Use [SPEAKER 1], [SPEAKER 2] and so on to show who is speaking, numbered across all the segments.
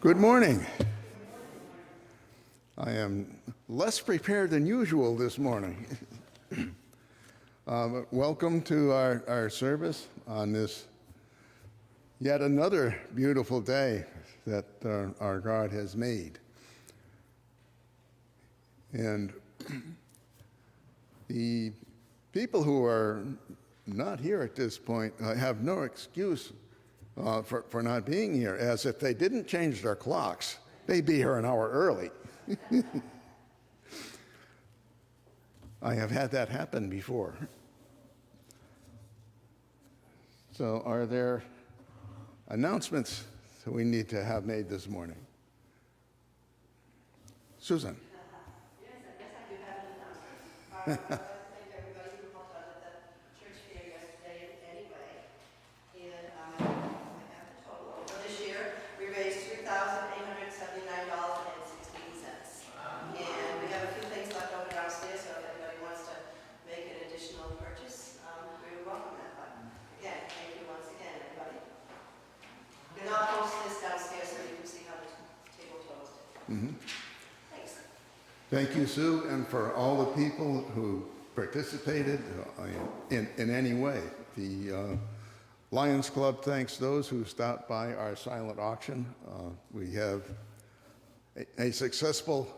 [SPEAKER 1] Good morning. I am less prepared than usual this morning. Welcome to our service on this yet another beautiful day that our God has made. And the people who are not here at this point have no excuse for not being here, as if they didn't change their clocks, they'd be here an hour early. I have had that happen before. So are there announcements that we need to have made this morning? Susan.
[SPEAKER 2] Yes, I guess I do have an announcement. Thank everybody who helped out at the church fair yesterday anyway. And I have the total. For this year, we raised $3,879.16. And we have a few things left over downstairs, so if anybody wants to make an additional purchase, we would welcome that. But again, thank you once again, everybody. And I'll post this downstairs so you can see how the table closed.
[SPEAKER 1] Mm-hmm.
[SPEAKER 2] Thanks.
[SPEAKER 1] Thank you, Sue, and for all the people who participated in any way. The Lions Club thanks those who stopped by our silent auction. We have a successful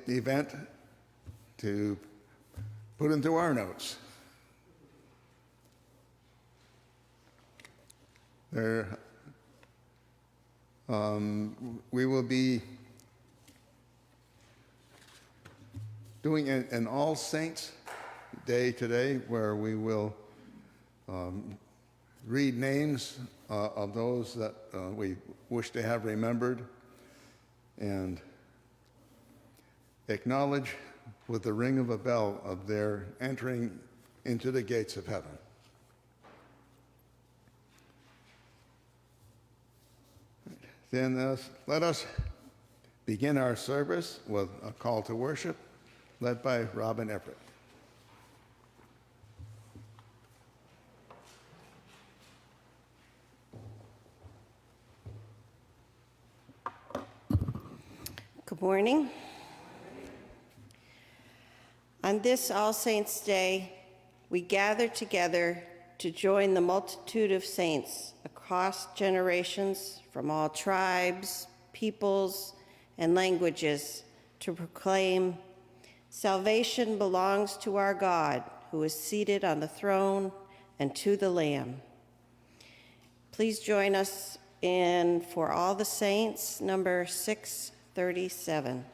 [SPEAKER 1] event to put into our notes. We will be doing an All Saints Day today, where we will read names of those that we wish to have remembered and acknowledge with the ring of a bell of their entering into the gates of heaven. Then let us begin our service with a call to worship led by Robin Everett.
[SPEAKER 2] Good morning. On this All Saints' Day, we gather together to join the multitude of saints across generations from all tribes, peoples, and languages to proclaim, "Salvation belongs to our God, who is seated on the throne, and to the Lamb." Please join us in For All the Saints, number 637.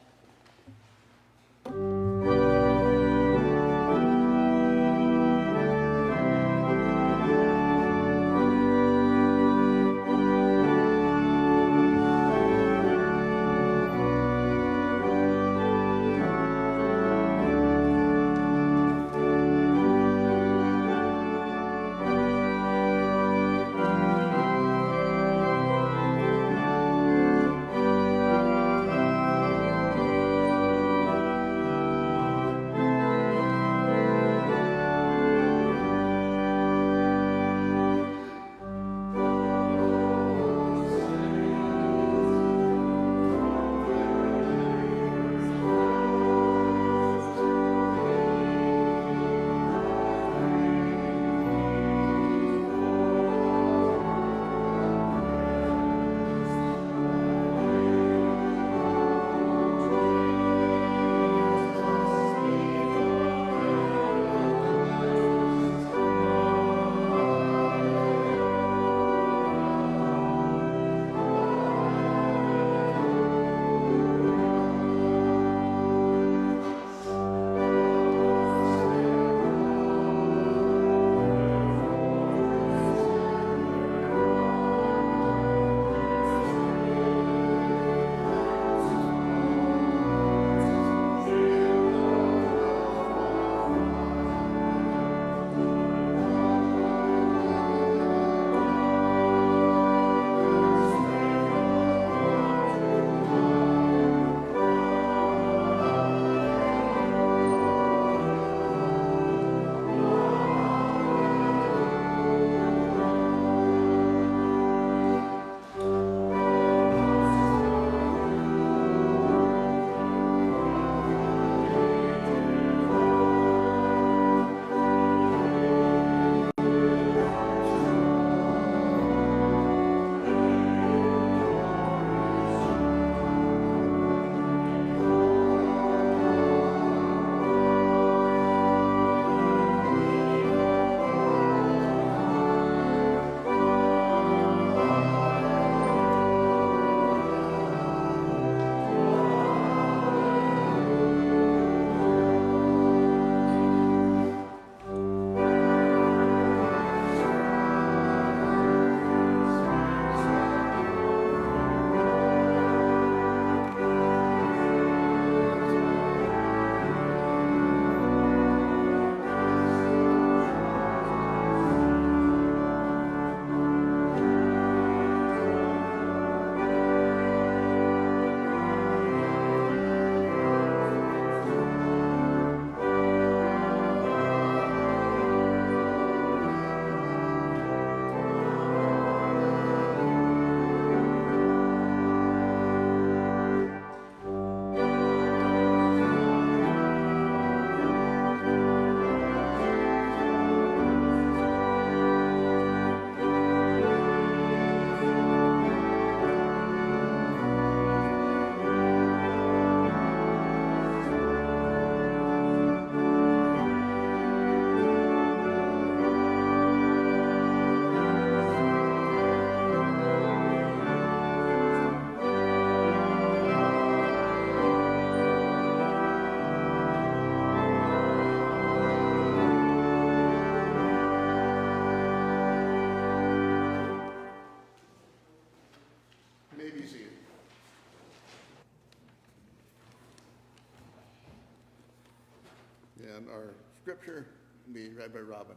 [SPEAKER 1] And our scripture will be read by Robin.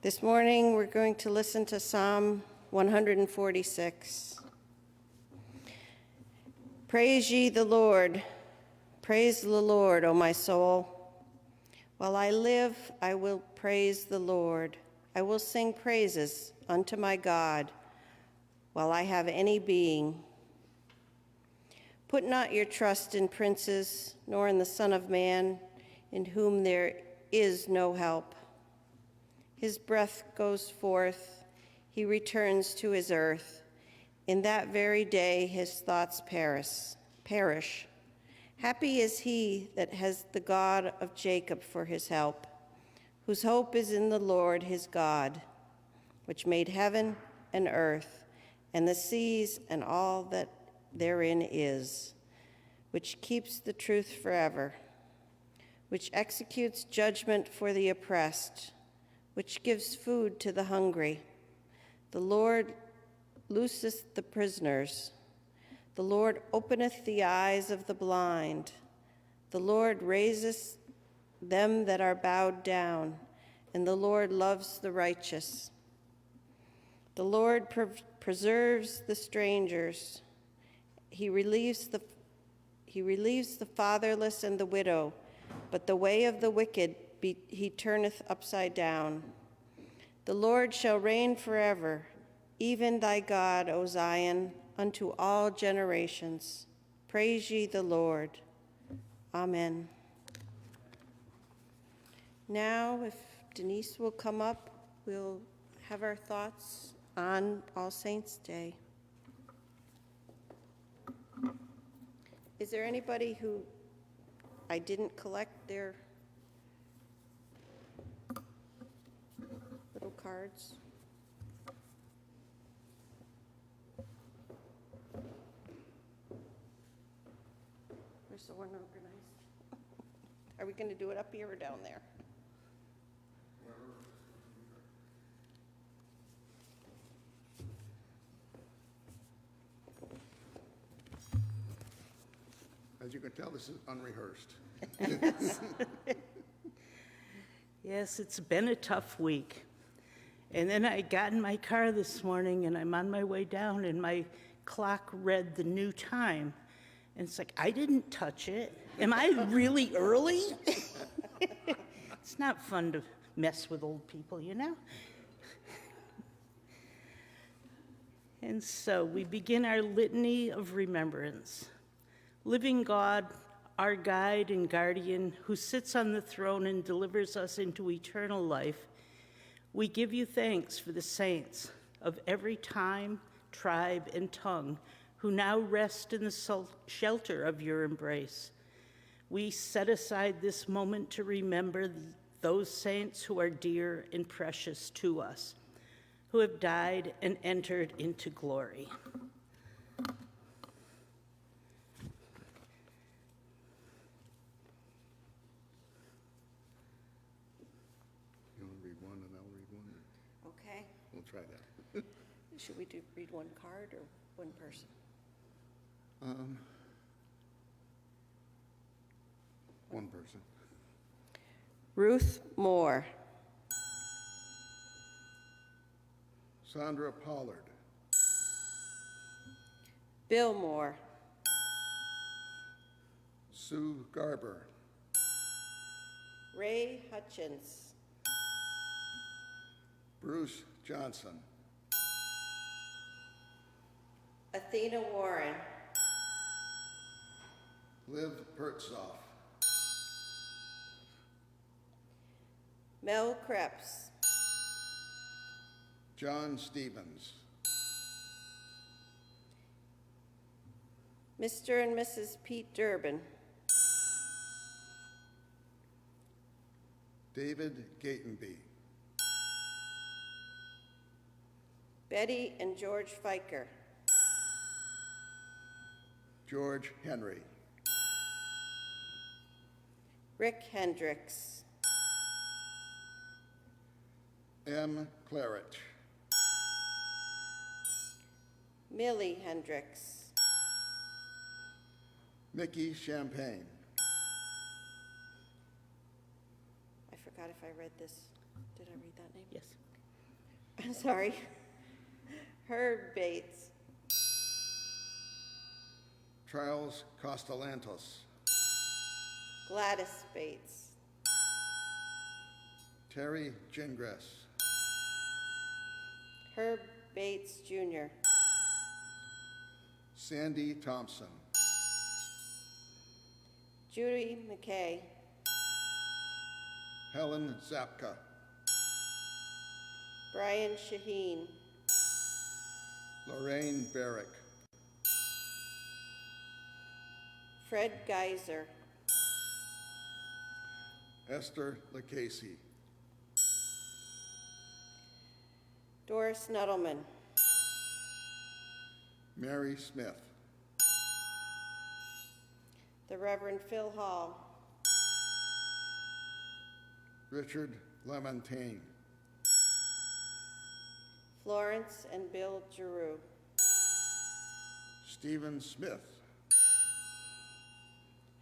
[SPEAKER 2] This morning, we're going to listen to Psalm 146. Praise ye the Lord. Praise the Lord, O my soul. While I live, I will praise the Lord. I will sing praises unto my God while I have any being. Put not your trust in princes, nor in the Son of Man, in whom there is no help. His breath goes forth, he returns to his earth. In that very day his thoughts perish. Happy is he that has the God of Jacob for his help, whose hope is in the Lord his God, which made heaven and earth, and the seas and all that therein is, which keeps the truth forever, which executes judgment for the oppressed, which gives food to the hungry. The Lord looseth the prisoners. The Lord openeth the eyes of the blind. The Lord raiseth them that are bowed down, and the Lord loves the righteous. The Lord preserves the strangers. He relieves the fatherless and the widow, but the way of the wicked he turneth upside down. The Lord shall reign forever, even thy God, O Zion, unto all generations. Praise ye the Lord. Amen. Now, if Denise will come up, we'll have our thoughts on All Saints' Day. Is there anybody who I didn't collect their little cards? We're so unorganized. Are we going to do it up here or down there?
[SPEAKER 1] As you can tell, this is unrehearsed.
[SPEAKER 3] Yes, it's been a tough week. And then I got in my car this morning and I'm on my way down and my clock read the new time. And it's like, I didn't touch it. Am I really early? It's not fun to mess with old people, you know? And so we begin our litany of remembrance. Living God, our guide and guardian, who sits on the throne and delivers us into eternal life, we give you thanks for the saints of every time, tribe, and tongue who now rest in the shelter of your embrace. We set aside this moment to remember those saints who are dear and precious to us, who have died and entered into glory.
[SPEAKER 2] Okay.
[SPEAKER 1] We'll try that.
[SPEAKER 2] Should we read one card or one person?
[SPEAKER 1] One person.
[SPEAKER 2] Ruth Moore.
[SPEAKER 1] Sandra Pollard.
[SPEAKER 2] Bill Moore.
[SPEAKER 1] Sue Garber.
[SPEAKER 2] Ray Hutchins.
[SPEAKER 1] Bruce Johnson.
[SPEAKER 2] Athena Warren.
[SPEAKER 1] Liv Pertzoff.
[SPEAKER 2] Mel Krebs.
[SPEAKER 1] John Stevens.
[SPEAKER 2] Mr. and Mrs. Pete Durbin.
[SPEAKER 1] David Gatenby.
[SPEAKER 2] Betty and George Fiker.
[SPEAKER 1] George Henry.
[SPEAKER 2] Rick Hendricks.
[SPEAKER 1] M. Claret.
[SPEAKER 2] Millie Hendricks.
[SPEAKER 1] Mickey Champagne.
[SPEAKER 2] I forgot if I read this. Did I read that name?
[SPEAKER 3] Yes.
[SPEAKER 2] I'm sorry. Herb Bates.
[SPEAKER 1] Charles Costalantos.
[SPEAKER 2] Gladys Bates.
[SPEAKER 1] Terry Gingras.
[SPEAKER 2] Herb Bates Jr.
[SPEAKER 1] Sandy Thompson.
[SPEAKER 2] Judy McKay.
[SPEAKER 1] Helen Zapka.
[SPEAKER 2] Brian Shaheen.
[SPEAKER 1] Lorraine Barrick.
[SPEAKER 2] Fred Geiser.
[SPEAKER 1] Esther LaCasey.
[SPEAKER 2] Doris Nuttleman.
[SPEAKER 1] Mary Smith.
[SPEAKER 2] The Reverend Phil Hall.
[SPEAKER 1] Richard Lamontagne.
[SPEAKER 2] Florence and Bill Giroux.
[SPEAKER 1] Stephen Smith.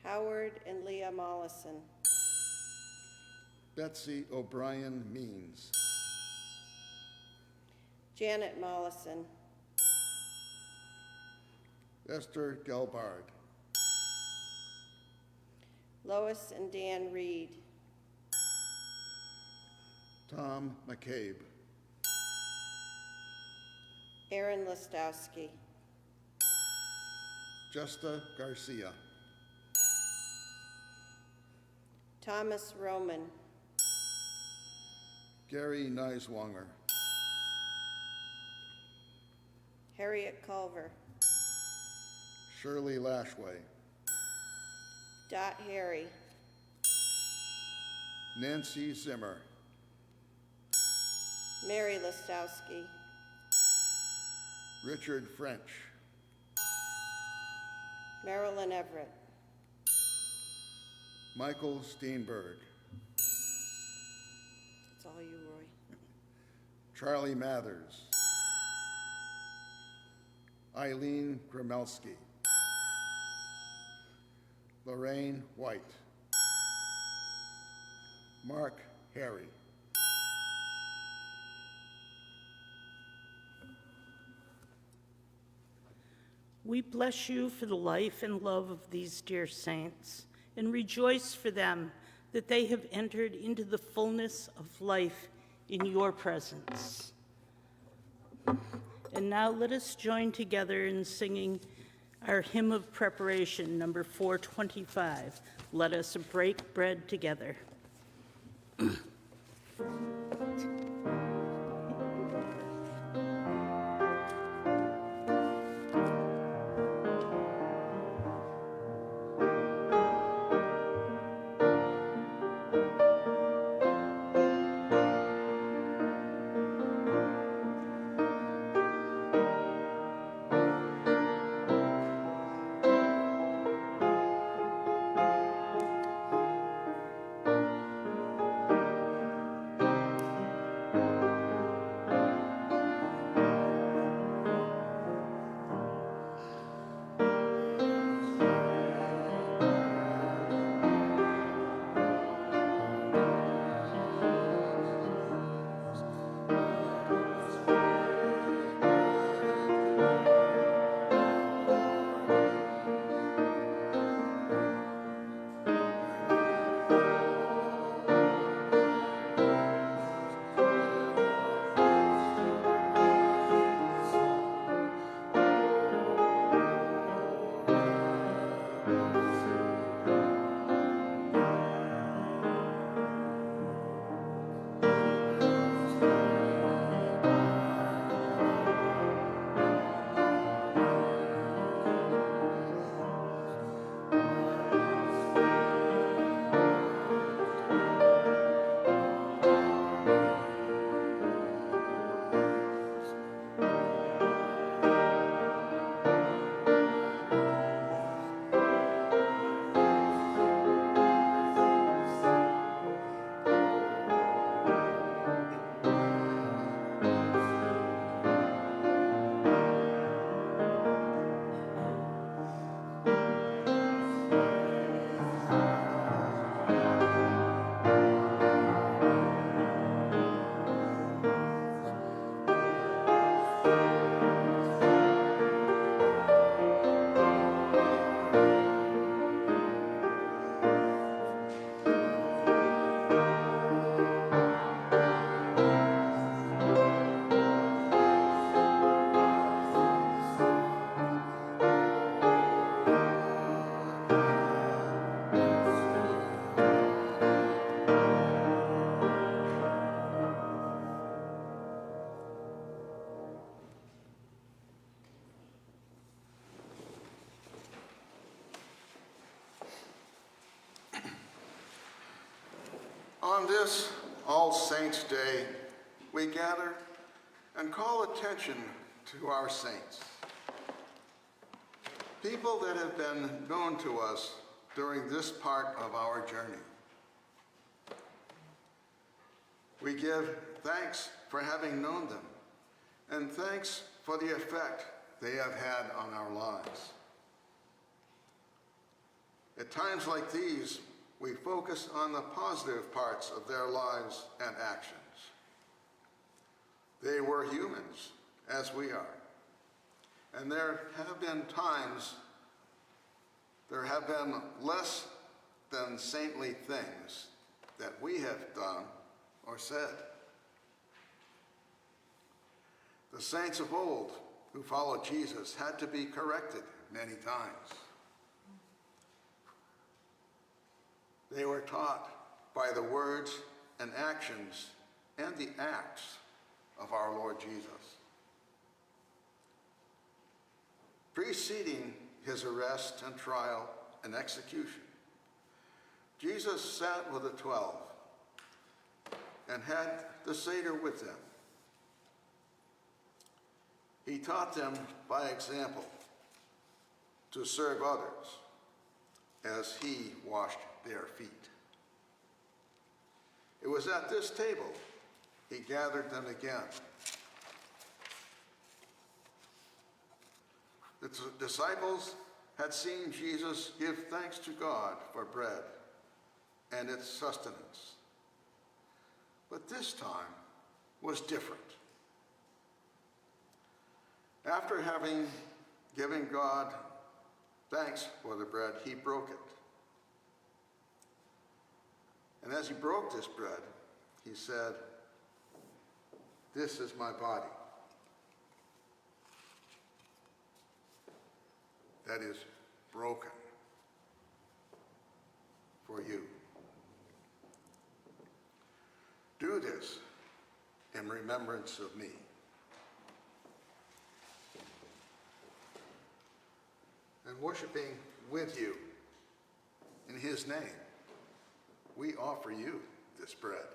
[SPEAKER 2] Howard and Leah Mollison.
[SPEAKER 1] Betsy O'Brien Means.
[SPEAKER 2] Janet Mollison.
[SPEAKER 1] Esther Gelbard.
[SPEAKER 2] Lois and Dan Reed.
[SPEAKER 1] Tom McCabe.
[SPEAKER 2] Aaron Listowski.
[SPEAKER 1] Justa Garcia.
[SPEAKER 2] Thomas Roman.
[SPEAKER 1] Gary Neiswanger.
[SPEAKER 2] Harriet Culver.
[SPEAKER 1] Shirley Lashway.
[SPEAKER 2] Dot Harry.
[SPEAKER 1] Nancy Zimmer.
[SPEAKER 2] Mary Listowski.
[SPEAKER 1] Richard French.
[SPEAKER 2] Marilyn Everett.
[SPEAKER 1] Michael Steenberg.
[SPEAKER 2] It's all you, Roy.
[SPEAKER 1] Charlie Mathers. Eileen Gramelski. Lorraine White. Mark Harry.
[SPEAKER 3] We bless you for the life and love of these dear saints and rejoice for them that they have entered into the fullness of life in your presence. And now let us join together in singing our hymn of preparation, number 425. Let us break bread together.
[SPEAKER 1] On this All Saints' Day, we gather and call attention to our saints, people that have been known to us during this part of our journey. We give thanks for having known them, and thanks for the effect they have had on our lives. At times like these, we focus on the positive parts of their lives and actions. They were humans, as we are. And there have been less than saintly things that we have done or said. The saints of old who followed Jesus had to be corrected many times. They were taught by the words and actions and the acts of our Lord Jesus. Preceding his arrest and trial and execution, Jesus sat with the 12 and had the Seder with them. He taught them by example to serve others as he washed their feet. It was at this table he gathered them again. The disciples had seen Jesus give thanks to God for bread and its sustenance. But this time was different. After having given God thanks for the bread, he broke it. And as he broke this bread, he said, "This is my body that is broken for you. Do this in remembrance of me." And worshiping with you in his name, we offer you this bread.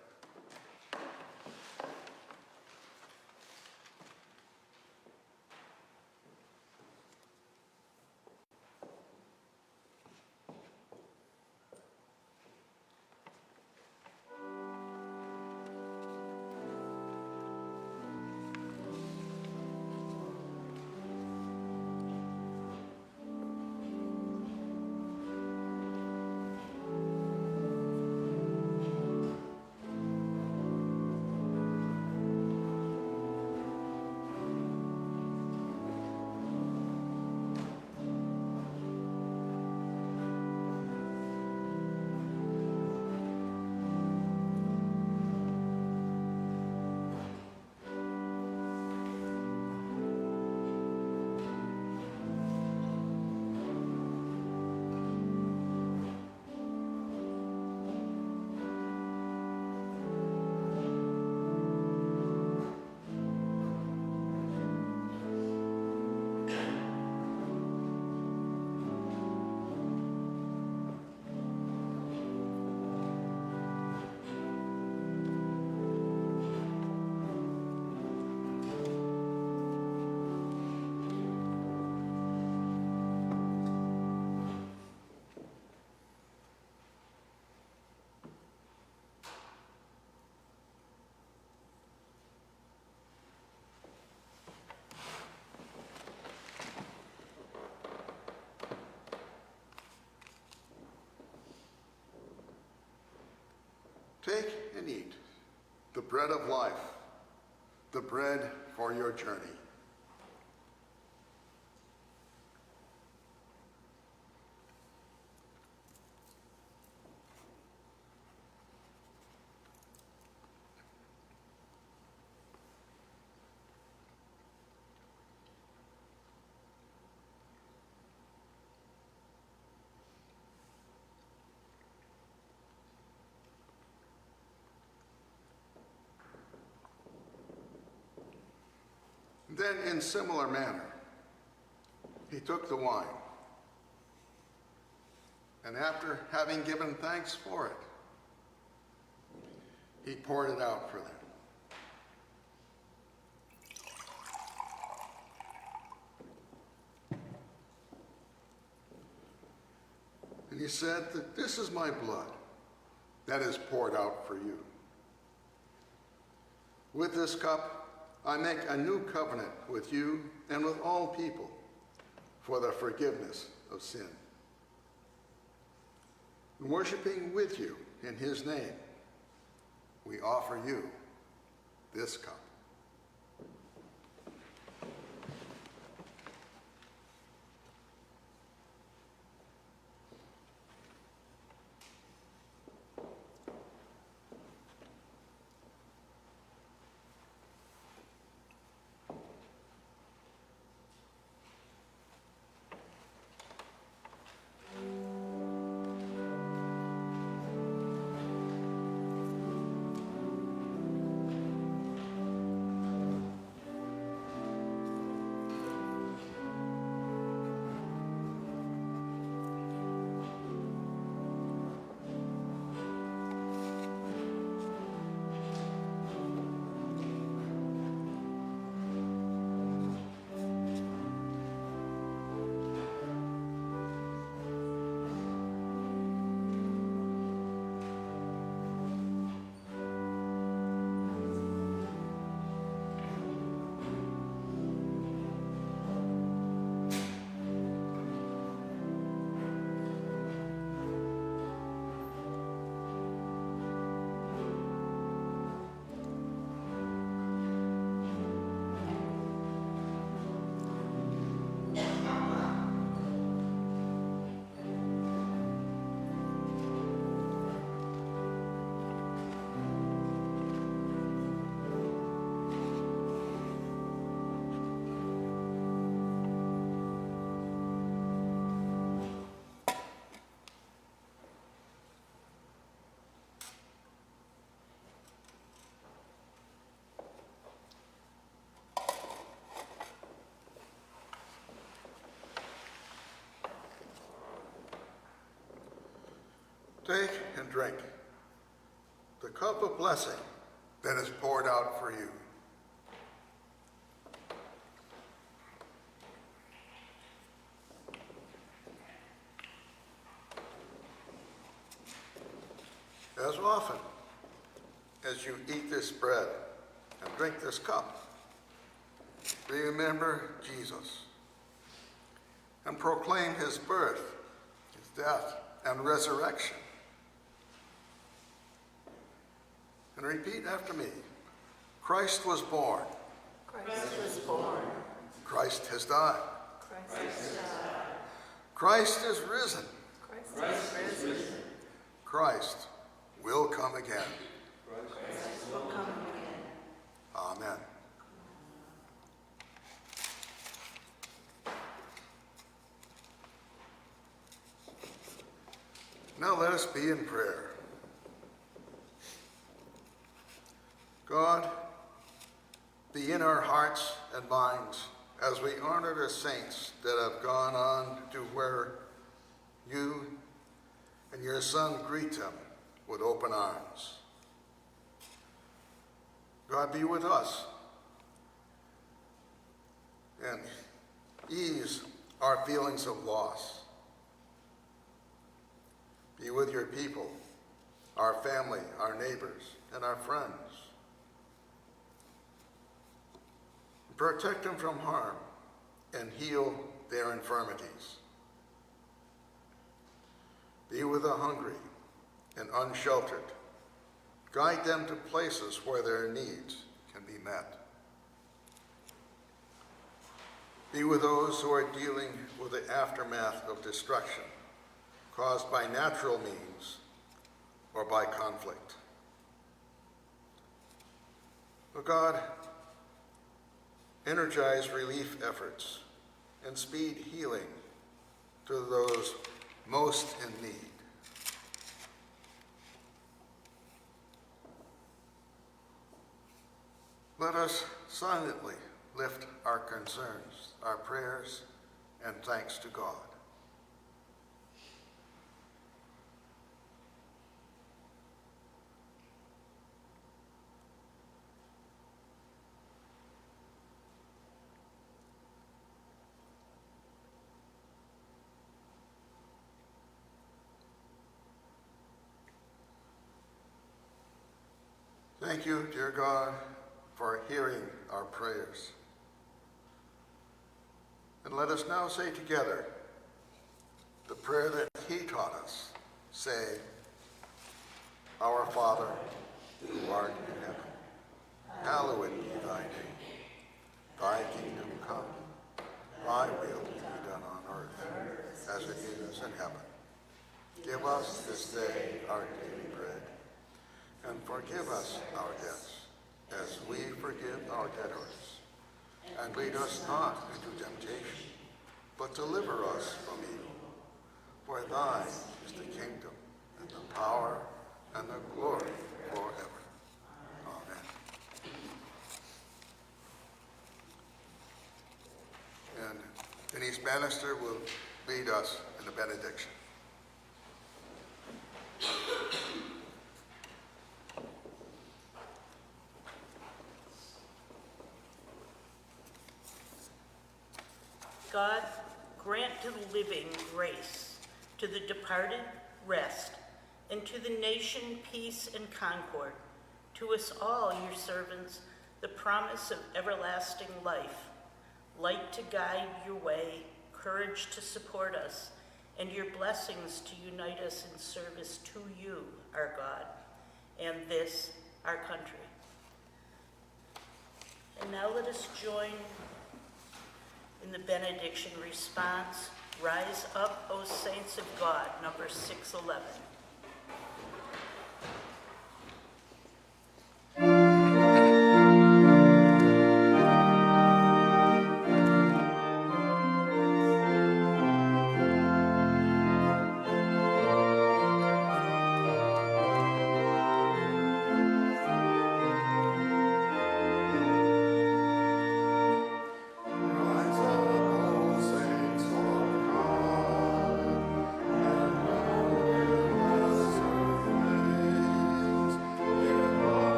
[SPEAKER 1] Take and eat the bread of life, the bread for your journey. Then, in similar manner, he took the wine, and after having given thanks for it, he poured it out for them. And he said that this is my blood that is poured out for you. With this cup, I make a new covenant with you and with all people for the forgiveness of sin. In worshiping with you in his name, we offer you this cup. Take and drink the cup of blessing that is poured out for you. As often as you eat this bread and drink this cup, remember Jesus and proclaim his birth, his death, and resurrection. And repeat after me. Christ was born.
[SPEAKER 4] Christ was born.
[SPEAKER 1] Christ has died.
[SPEAKER 4] Christ has died.
[SPEAKER 1] Christ is risen.
[SPEAKER 4] Christ is risen.
[SPEAKER 1] Christ will come again.
[SPEAKER 4] Christ will come again.
[SPEAKER 1] Amen. Now let us be in prayer. God, be in our hearts and minds as we honor the saints that have gone on to where you and your Son greet them with open arms. God, be with us and ease our feelings of loss. Be with your people, our family, our neighbors, and our friends. Protect them from harm and heal their infirmities. Be with the hungry and unsheltered. Guide them to places where their needs can be met. Be with those who are dealing with the aftermath of destruction caused by natural means or by conflict. Oh God, energize relief efforts and speed healing to those most in need. Let us silently lift our concerns, our prayers, and thanks to God. Thank you, dear God, for hearing our prayers. And let us now say together the prayer that he taught us, saying, Our Father, who art in heaven, hallowed be thy name. Thy kingdom come, thy will be done on earth as it is in heaven. Give us this day our daily bread, and forgive us our debts, as we forgive our debtors. And lead us not into temptation, but deliver us from evil. For thine is the kingdom, and the power, and the glory forever. Amen. And Denise Bannister will lead us in the benediction.
[SPEAKER 3] God, grant to the living grace, to the departed rest, and to the nation peace and concord, to us all, your servants, the promise of everlasting life, light to guide your way, courage to support us, and your blessings to unite us in service to you, our God, and this, our country. And now let us join in the benediction response, Rise Up, O Saints of God, number 611.